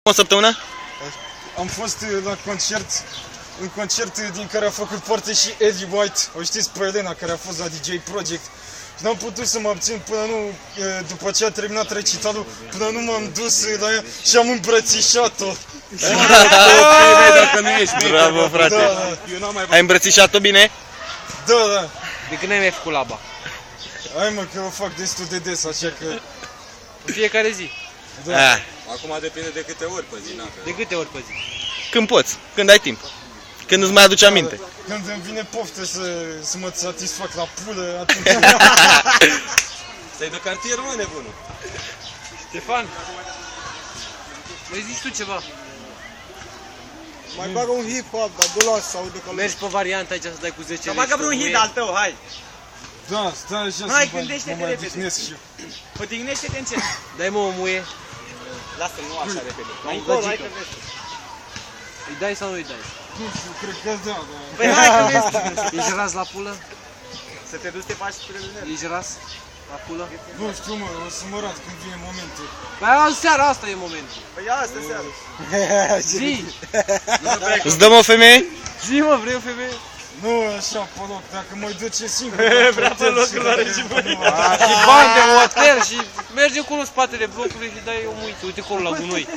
O săptămână? Am fost la concert, un concert din care a făcut parte și Eddie White, o știți pe Elena, care a fost la DJ Project. Și n-am putut să mă abțin până nu, după ce a terminat recitalul, până nu m-am dus la ea și am îmbrățișat-o. Dacă nu ești Bravo, frate. Da, Ai îmbrățișat-o bine? da. De când ai mai făcut laba? Hai mă, că o fac destul de des, așa că... În fiecare zi. Da. Acum depinde de câte ori pe zi, De câte ori pe zi? Când poți, când ai timp. Când îți mai aduci aminte. Când îmi vine poftă să mă satisfac la pulă, atunci... Stai de cartier, mă, nebunul. Ștefan, mai zici tu ceva? Mai bagă un hip-hop, dar du-l sau de că Mergi pe varianta aici să dai cu 10 lei. Bagă vreun hit al tău, hai! Da, stai așa Hai, să gândește-te mă mai repede. odihnesc și... Potignește-te încet. Dai mă o muie, Lasă-l, nu așa repede. Mai Încolo, hai văgică. că vezi. îi dai sau nu îi dai? Nu știu, cred că da, dar... Păi hai că vezi. Ești ras la pulă? Să te duci să te faci preliminari. Ești ras la pulă? Nu știu, mă, o să mă rat când vine momentul. Păi azi seara asta e momentul. Păi asta seara. Zi! Îți dăm o femeie? Zi mă, vrei o femeie? Nu așa pe loc, dacă mă duce singur... Vrea pe loc, îl are și băi. Și bani de hotel și mergi acolo în spatele blocului și dai o muiță. Uite acolo la gunoi.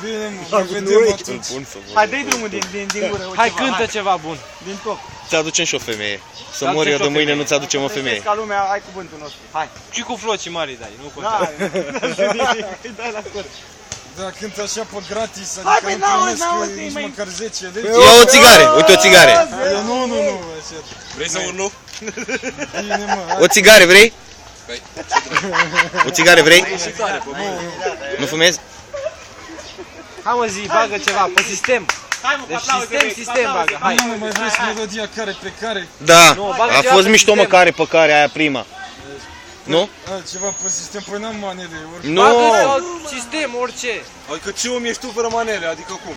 Bine, mă, ne vedem atunci. Hai, dă-i drumul din gură. Hai, cântă ceva bun. Din top. Ți-aducem și o femeie. Să mor eu de mâine, nu ți-aducem o femeie. Ca lumea, ai cuvântul nostru. Hai. Și cu flocii mari dai, nu Da, contează. îi dai la scurt. Da, cânt așa pe gratis, Hai, adică băi, nu n-auzi, primesc n-auzi, nici mai- măcar 10 lei. Ia o țigare, uite o țigare. Nu, așa. Vrei să urlu? Bine, mă, hai. O țigare vrei? Păi. O țigare vrei? Ieșitoare, pe bune. Nu fumezi? Hai mă zi, bagă ceva, pe sistem. Hai mă, Deci aplauze, sistem, bagă, hai. Nu, mai vreți melodia care pe care? Da, Nu, bagă a ceva fost pe mișto sistem. măcare pe care aia prima. Nu? Ceva pe sistem, păi n-am manele, ori... Nu! Bagă sistem, orice. Adică ce om ești tu fără manele, adică cum?